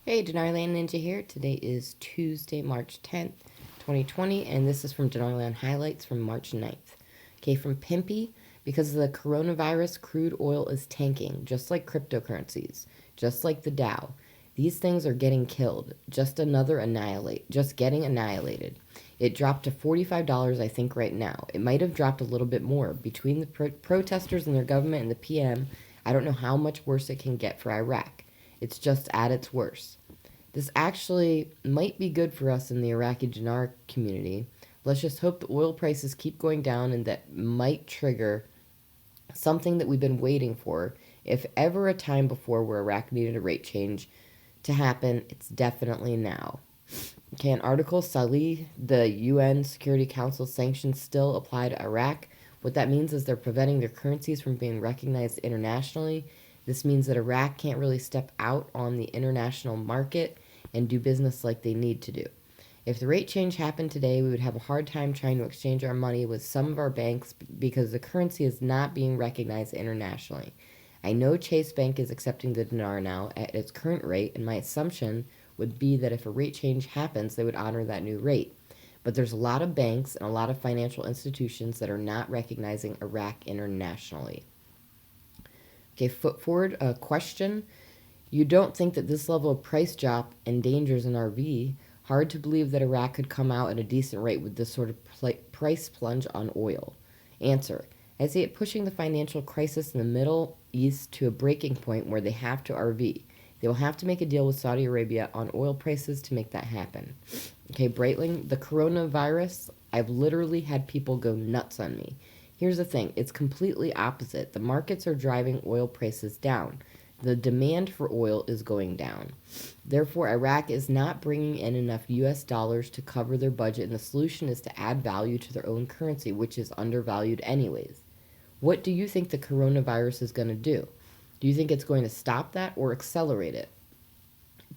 Hey, Dinarland Ninja here. Today is Tuesday, March 10th, 2020, and this is from Dinarland Highlights from March 9th. Okay, from Pimpy, because of the coronavirus, crude oil is tanking, just like cryptocurrencies, just like the Dow. These things are getting killed, just getting annihilated. It dropped to $45, I think, right now. It might have dropped a little bit more. Between the protesters and their government and the PM, I don't know how much worse it can get for Iraq. It's just at its worst. This actually might be good for us in the Iraqi Dinar community. Let's just hope the oil prices keep going down, and that might trigger something that we've been waiting for. If ever a time before where Iraq needed a rate change to happen, it's definitely now. Okay, an article, Salih, the UN Security Council sanctions still apply to Iraq. What that means is they're preventing their currencies from being recognized internationally. This means that Iraq can't really step out on the international market and do business like they need to do. If the rate change happened today, we would have a hard time trying to exchange our money with some of our banks because the currency is not being recognized internationally. I know Chase Bank is accepting the dinar now at its current rate, and my assumption would be that if a rate change happens, they would honor that new rate. But there's a lot of banks and a lot of financial institutions that are not recognizing Iraq internationally. Okay, foot forward, a question. You don't think that this level of price drop endangers an RV? Hard to believe that Iraq could come out at a decent rate with this sort of price plunge on oil. Answer. I see it pushing the financial crisis in the Middle East to a breaking point where they have to RV. They will have to make a deal with Saudi Arabia on oil prices to make that happen. Okay, Breitling, the coronavirus, I've literally had people go nuts on me. Here's the thing, it's completely opposite. The markets are driving oil prices down. The demand for oil is going down. Therefore, Iraq is not bringing in enough US dollars to cover their budget, and the solution is to add value to their own currency, which is undervalued anyways. What do you think the coronavirus is going to do? Do you think it's going to stop that or accelerate it?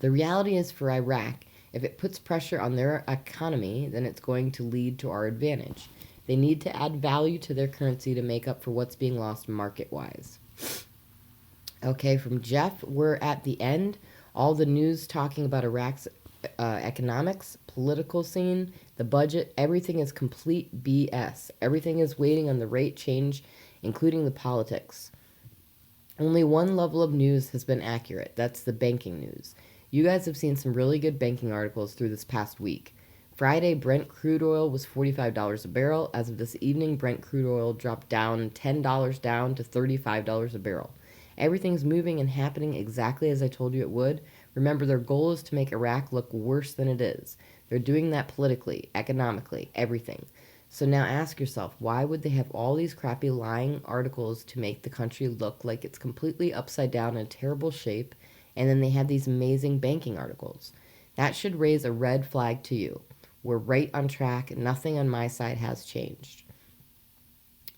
The reality is for Iraq, if it puts pressure on their economy, then it's going to lead to our advantage. They need to add value to their currency to make up for what's being lost market-wise. Okay, from Jeff, we're at the end. All the news talking about Iraq's economics, political scene, the budget, everything is complete BS. Everything is waiting on the rate change, including the politics. Only one level of news has been accurate. That's the banking news. You guys have seen some really good banking articles through this past week. Friday, Brent crude oil was $45 a barrel. As of this evening, Brent crude oil dropped down $10 down to $35 a barrel. Everything's moving and happening exactly as I told you it would. Remember, their goal is to make Iraq look worse than it is. They're doing that politically, economically, everything. So now ask yourself, why would they have all these crappy lying articles to make the country look like it's completely upside down in a terrible shape, and then they have these amazing banking articles? That should raise a red flag to you. We're right on track. Nothing on my side has changed.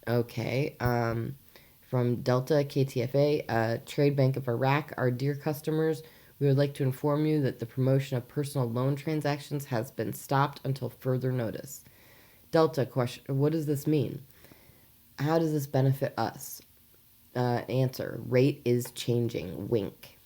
Okay, from Delta KTFA, Trade Bank of Iraq, our dear customers, we would like to inform you that the promotion of personal loan transactions has been stopped until further notice. Delta question, what does this mean? How does this benefit us? Answer, rate is changing, wink.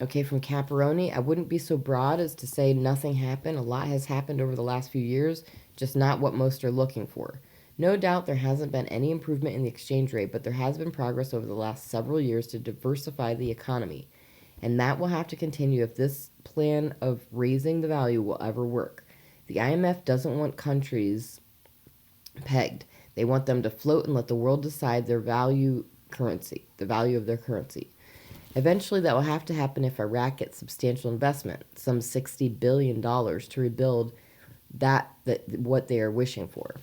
Okay, from Caparoni, I wouldn't be so broad as to say nothing happened. A lot has happened over the last few years, just not what most are looking for. No doubt there hasn't been any improvement in the exchange rate, but there has been progress over the last several years to diversify the economy. And that will have to continue if this plan of raising the value will ever work. The IMF doesn't want countries pegged. They want them to float and let the world decide their value of their currency. Eventually, that will have to happen if Iraq gets substantial investment, some $60 billion to rebuild what they are wishing for.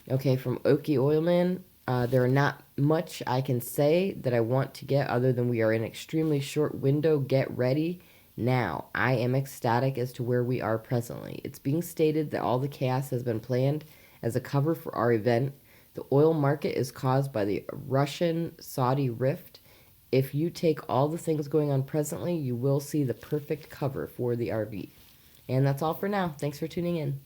Okay, from Okie Oilman, there are not much I can say that I want to get other than we are in an extremely short window. Get ready now. I am ecstatic as to where we are presently. It's being stated that all the chaos has been planned as a cover for our event. The oil market is caused by the Russian-Saudi rift. If you take all the things going on presently, you will see the perfect cover for the RV. And that's all for now. Thanks for tuning in.